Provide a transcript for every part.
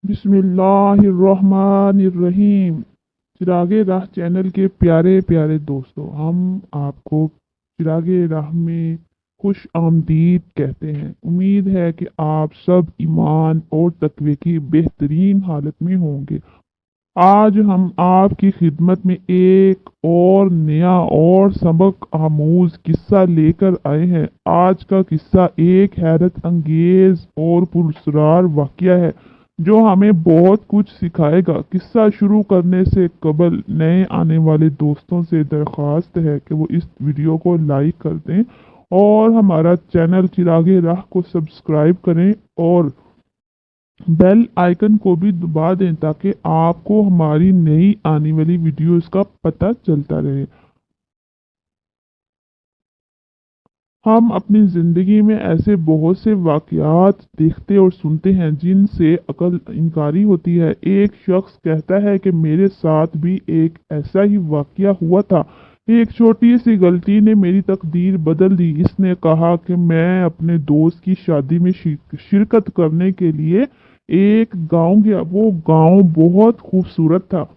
बिस्मिल्लाहिर्रहमानिर्रहीम। चिरागे राह चैनल के प्यारे प्यारे दोस्तों, हम आपको चिरागे राह में खुश आमदीद कहते हैं। उम्मीद है कि आप सब ईमान और तकवे की बेहतरीन हालत में होंगे। आज हम आपकी खिदमत में एक और नया और सबक आमूज किस्सा लेकर आए हैं। आज का किस्सा एक हैरत अंगेज और पुरस्कार वाकया है जो हमें बहुत कुछ सिखाएगा। किस्सा शुरू करने से कबल नए आने वाले दोस्तों से दरख्वास्त है कि वो इस वीडियो को लाइक कर दें और हमारा चैनल चिरागे राह को सब्सक्राइब करें और बेल आइकन को भी दबा दें ताकि आपको हमारी नई आने वाली वीडियोस का पता चलता रहे। हम अपनी ज़िंदगी में ऐसे बहुत से वाक़यात देखते और सुनते हैं जिनसे अक्ल इनकारी होती है। एक शख्स कहता है कि मेरे साथ भी एक ऐसा ही वाक़या हुआ था। एक छोटी सी गलती ने मेरी तकदीर बदल दी। इसने कहा कि मैं अपने दोस्त की शादी में शिरकत करने के लिए एक गांव गया। वो गांव बहुत खूबसूरत था।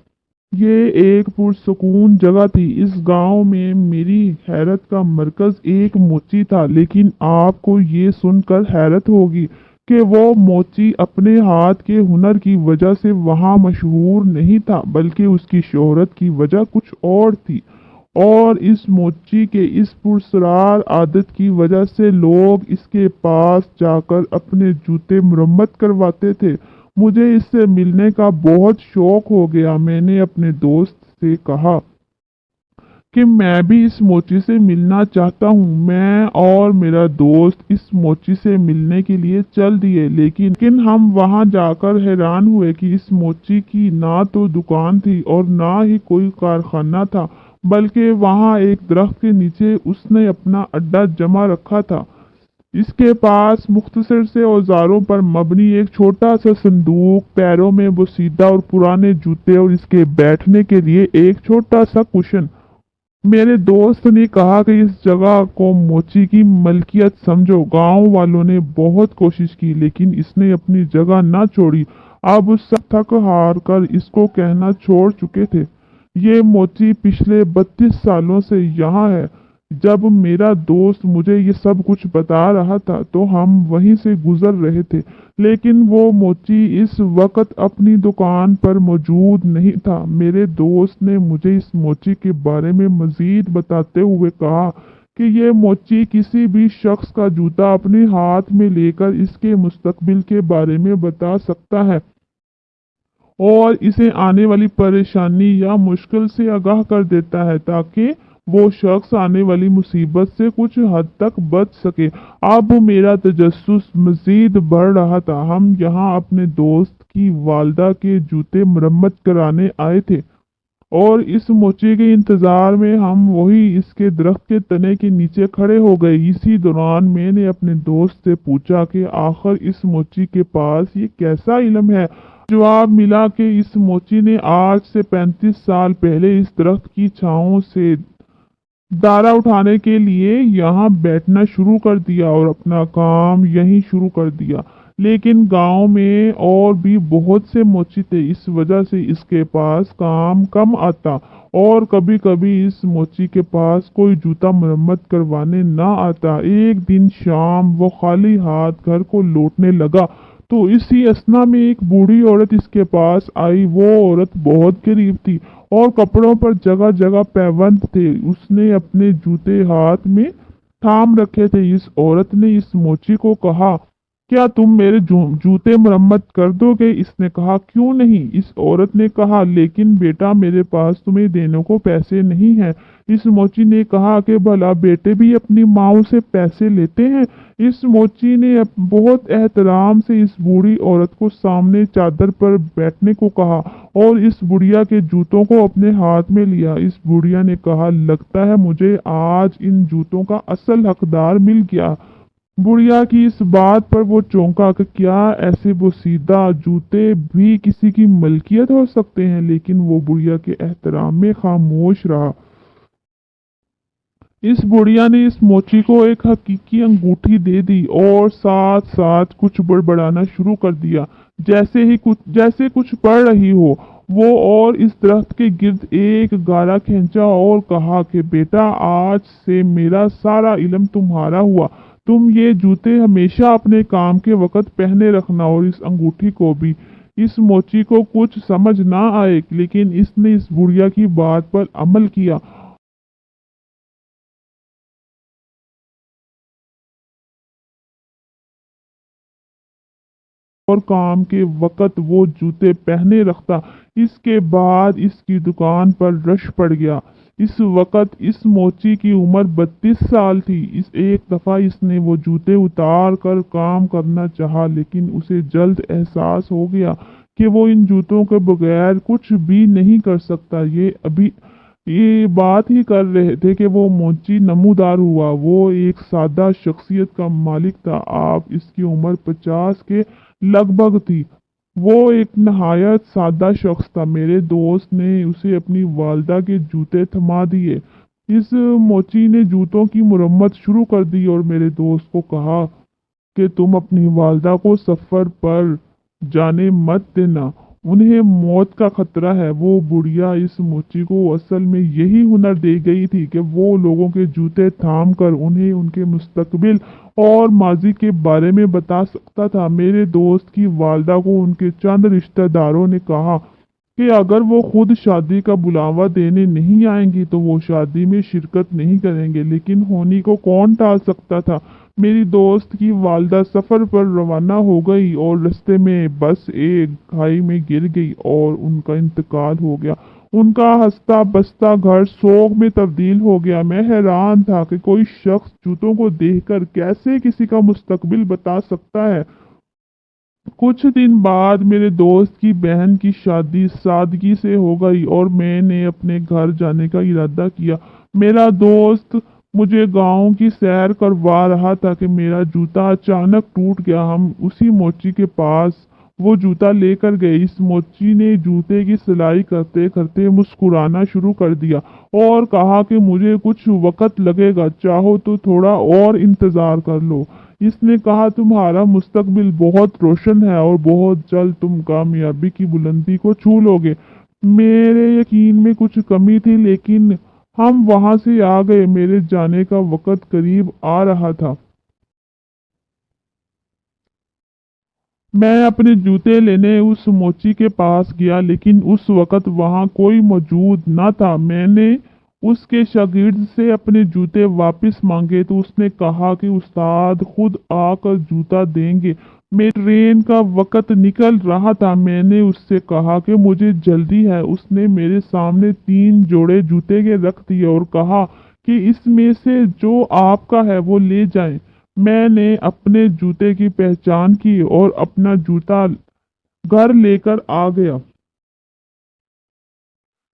ये एक पुरसुकून जगह थी। इस गांव में मेरी हैरत का मरकज एक मोची था। लेकिन आपको ये सुनकर हैरत होगी कि वो मोची अपने हाथ के हुनर की वजह से वहाँ मशहूर नहीं था, बल्कि उसकी शोहरत की वजह कुछ और थी। और इस मोची के इस पुरस्कार आदत की वजह से लोग इसके पास जाकर अपने जूते मुरम्मत करवाते थे। मुझे इससे मिलने का बहुत शौक हो गया। मैंने अपने दोस्त से कहा कि मैं भी इस मोची से मिलना चाहता हूँ। मैं और मेरा दोस्त इस मोची से मिलने के लिए चल दिए, लेकिन हम वहाँ जाकर हैरान हुए कि इस मोची की ना तो दुकान थी और ना ही कोई कारखाना था, बल्कि वहाँ एक दरख्त के नीचे उसने अपना अड्डा जमा रखा था। इसके पास मुख्तसर से औजारों पर मबनी एक छोटा सा संदूक, पैरों में बोसीदा और पुराने जूते और इसके बैठने के लिए एक छोटा सा कुशन। मेरे दोस्त ने कहा कि इस जगह को मोची की मलकियत समझो। गांव वालों ने बहुत कोशिश की लेकिन इसने अपनी जगह ना छोड़ी। अब उस थक हार कर इसको कहना छोड़ चुके थे। ये मोची पिछले 32 सालों से यहाँ है। जब मेरा दोस्त मुझे ये सब कुछ बता रहा था तो हम वहीं से गुजर रहे थे, लेकिन वो मोची इस वक्त अपनी दुकान पर मौजूद नहीं था। मेरे दोस्त ने मुझे इस मोची के बारे में मजीद बताते हुए कहा कि ये मोची किसी भी शख्स का जूता अपने हाथ में लेकर इसके मुस्तकबिल के बारे में बता सकता है और इसे आने वाली परेशानी या मुश्किल से आगाह कर देता है ताकि वो शख्स आने वाली मुसीबत से कुछ हद तक बच सके। अब मेरा तजस्सुस मजीद बढ़ रहा था। हम यहाँ अपने दोस्त की वालदा के जूते मरम्मत कराने आए थे और इस मोची के इंतजार में हम वही इसके दरख्त के तने के नीचे खड़े हो गए। इसी दौरान मैंने अपने दोस्त से पूछा कि आखिर इस मोची के पास ये कैसा इल्म है। जवाब मिला कि इस मोची ने आज से 35 साल पहले इस दरख्त की छांव से दारा उठाने के लिए यहाँ बैठना शुरू कर दिया और अपना काम यहीं शुरू कर दिया। लेकिन गांव में और भी बहुत से मोची थे, इस वजह से इसके पास काम कम आता और कभी कभी इस मोची के पास कोई जूता मरम्मत करवाने ना आता। एक दिन शाम वो खाली हाथ घर को लौटने लगा तो इसी असना में एक बूढ़ी औरत इसके पास आई। वो औरत बहुत गरीब थी और कपड़ों पर जगह जगह पैबंद थे। उसने अपने जूते हाथ में थाम रखे थे। इस औरत ने इस मोची को कहा, क्या तुम मेरे जूते मरम्मत कर दोगे? इसने कहा, क्यों नहीं। इस औरत ने कहा, लेकिन बेटा मेरे पास तुम्हें देने को पैसे नहीं हैं। इस मोची ने कहा कि भला बेटे भी अपनी माँ से पैसे लेते हैं। इस मोची ने बहुत एहतराम से इस बूढ़ी औरत को सामने चादर पर बैठने को कहा और इस बुढ़िया के जूतों को अपने हाथ में लिया। इस बुढ़िया ने कहा, लगता है मुझे आज इन जूतों का असल हकदार मिल गया। बुढ़िया की इस बात पर वो चौंका कि क्या ऐसे बोसीदा जूते भी किसी की मलकियत हो सकते हैं, लेकिन वो बुढ़िया के एहतराम में खामोश रहा। इस बुढ़िया ने इस मोची को एक हकीकी अंगूठी दे दी और साथ साथ कुछ बड़बड़ाना शुरू कर दिया, जैसे कुछ पढ़ रही हो वो। और इस दरख्त के गिर्द एक गारा खींचा और कहा कि बेटा, आज से मेरा सारा इल्म तुम्हारा हुआ। तुम ये जूते हमेशा अपने काम के वक़्त पहने रखना और इस अंगूठी को भी। इस मोची को कुछ समझ ना आए, लेकिन इसने इस बुढ़िया की बात पर अमल किया और काम के वक़्त वो जूते पहने रखता। इसके बाद इसकी दुकान पर रश पड़ गया। इस वक़्त इस मोची की उम्र 32 साल थी। इस एक दफ़ा इसने वो जूते उतार कर काम करना चाहा, लेकिन उसे जल्द एहसास हो गया कि वो इन जूतों के बगैर कुछ भी नहीं कर सकता। ये बात ही कर रहे थे कि वो मोची नमूदार हुआ। वो एक सादा शख्सियत का मालिक था। आप इसकी उम्र 50 के लगभग थी। वो एक नहायत सादा शख्स था। मेरे दोस्त ने उसे अपनी वालदा के जूते थमा दिए। इस मोची ने जूतों की मुरम्मत शुरू कर दी और मेरे दोस्त को कहा कि तुम अपनी वालदा को सफ़र पर जाने मत देना, उन्हें मौत का खतरा है। वो बुढ़िया इस मोची को असल में यही हुनर दे गई थी कि वो लोगों के जूते थाम कर उन्हें उनके मुस्तकबिल और माजी के बारे में बता सकता था। मेरे दोस्त की वालदा को उनके चंद रिश्तेदारों ने कहा कि अगर वो खुद शादी का बुलावा देने नहीं आएंगी तो वो शादी में शिरकत नहीं करेंगे, लेकिन होनी को कौन टाल सकता था। मेरी दोस्त की वालदा सफ़र पर रवाना हो गई और रास्ते में बस एक खाई में गिर गई और उनका इंतकाल हो गया। उनका हंसता बसता घर सोग में तब्दील हो गया। मैं हैरान था कि कोई शख्स जूतों को देखकर कैसे किसी का मुस्तकबिल बता सकता है। कुछ दिन बाद मेरे दोस्त की बहन की शादी सादगी से हो गई और मैंने अपने घर जाने का इरादा किया। मेरा दोस्त मुझे गांव की सैर करवा रहा था कि मेरा जूता अचानक टूट गया। हम उसी मोची के पास वो जूता लेकर गए। इस मोची ने जूते की सिलाई करते करते मुस्कुराना शुरू कर दिया और कहा कि मुझे कुछ वक़्त लगेगा, चाहो तो थोड़ा और इंतज़ार कर लो। इसने कहा तुम्हारा मुस्तकबिल बहुत रोशन है और बहुत जल्द तुम कामयाबी की बुलंदी को छू लोगे। मेरे यकीन में कुछ कमी थी, लेकिन हम वहां से आ गए। मेरे जाने का वक़्त करीब आ रहा था। मैं अपने जूते लेने उस मोची के पास गया, लेकिन उस वक़्त वहाँ कोई मौजूद न था। मैंने उसके शागिर्द से अपने जूते वापस मांगे तो उसने कहा कि उस्ताद खुद आकर जूता देंगे। मेरी ट्रेन का वक़्त निकल रहा था। मैंने उससे कहा कि मुझे जल्दी है। उसने मेरे सामने 3 जोड़े जूते के रख दिए और कहा कि इसमें से जो आपका है वो ले जाएं। मैंने अपने जूते की पहचान की और अपना जूता घर लेकर आ गया।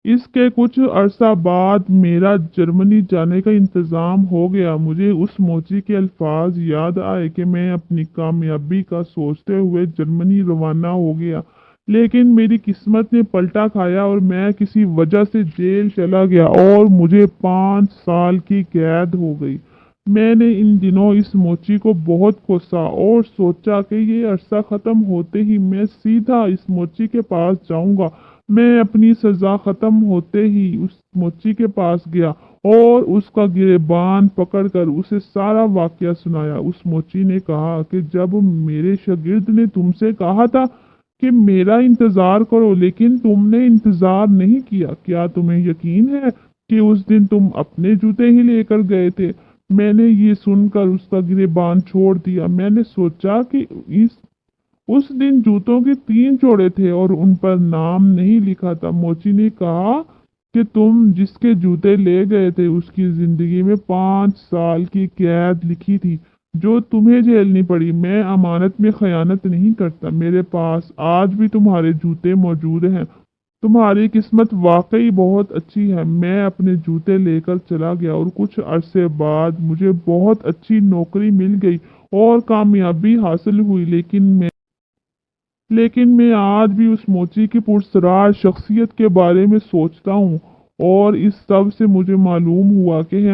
इसके कुछ अरसा बाद मेरा जर्मनी जाने का इंतज़ाम हो गया। मुझे उस मोची के अल्फाज याद आए कि मैं अपनी कामयाबी का सोचते हुए जर्मनी रवाना हो गया। लेकिन मेरी किस्मत ने पलटा खाया और मैं किसी वजह से जेल चला गया और मुझे 5 साल की कैद हो गई। मैंने इन दिनों इस मोची को बहुत कोसा और सोचा कि ये अरसा ख़त्म होते ही मैं सीधा इस मोची के पास जाऊंगा। मैं अपनी सज़ा ख़त्म होते ही उस मोची के पास गया और उसका गिरेबान पकड़कर उसे सारा वाक़या सुनाया। उस मोची ने कहा कि जब मेरे शागिर्द ने तुमसे कहा था कि मेरा इंतज़ार करो, लेकिन तुमने इंतज़ार नहीं किया, क्या तुम्हें यकीन है कि उस दिन तुम अपने जूते ही लेकर गए थे? मैंने ये सुनकर उसका गिरेबान छोड़ दिया। मैंने सोचा कि इस उस दिन जूतों के 3 जोड़े थे और उन पर नाम नहीं लिखा था। मोची ने कहा कि तुम जिसके जूते ले गए थे उसकी जिंदगी में 5 साल की कैद लिखी थी, जो तुम्हें झेलनी पड़ी। मैं अमानत में खयानत नहीं करता। मेरे पास आज भी तुम्हारे जूते मौजूद हैं। तुम्हारी किस्मत वाकई बहुत अच्छी है। मैं अपने जूते लेकर चला गया और कुछ अरसे बाद मुझे बहुत अच्छी नौकरी मिल गई और कामयाबी हासिल हुई। लेकिन मैं आज भी उस मोची की पुरस्कार शख्सियत के बारे में सोचता हूँ और इस सब से मुझे मालूम हुआ कि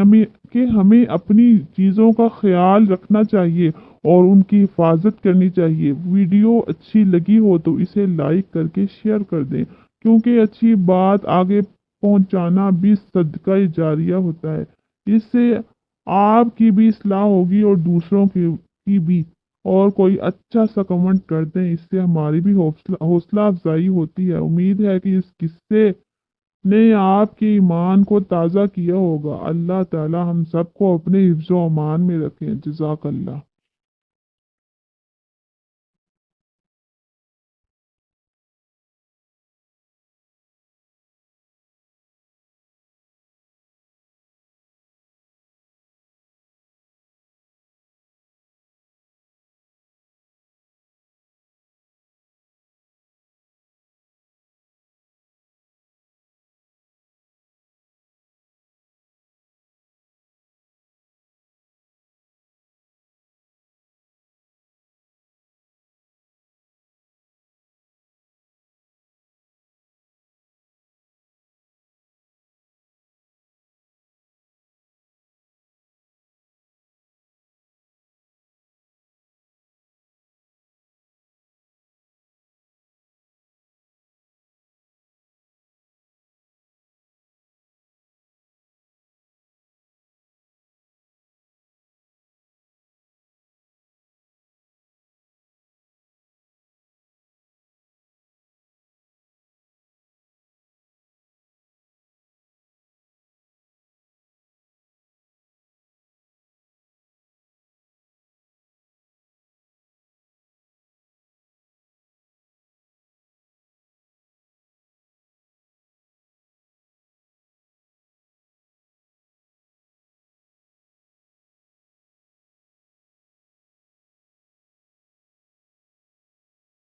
کہ ہمیں اپنی چیزوں کا خیال رکھنا چاہیے اور ان کی حفاظت کرنی چاہیے۔ ویڈیو اچھی لگی ہو تو اسے لائک کر کے شیئر کر دیں، کیونکہ اچھی بات آگے پہنچانا بھی صدقہ جاریہ ہوتا ہے۔ اس سے آپ کی بھی اصلاح ہوگی اور دوسروں کی بھی۔ اور کوئی اچھا سا کمنٹ کر دیں، اس سے ہماری بھی حوصلہ افزائی ہوتی ہے۔ امید ہے کہ اس قصے نے آپ کے ایمان کو تازہ کیا ہوگا۔ اللہ تعالی ہم سب کو اپنے حفظ و امان میں رکھیں۔ جزاک اللہ۔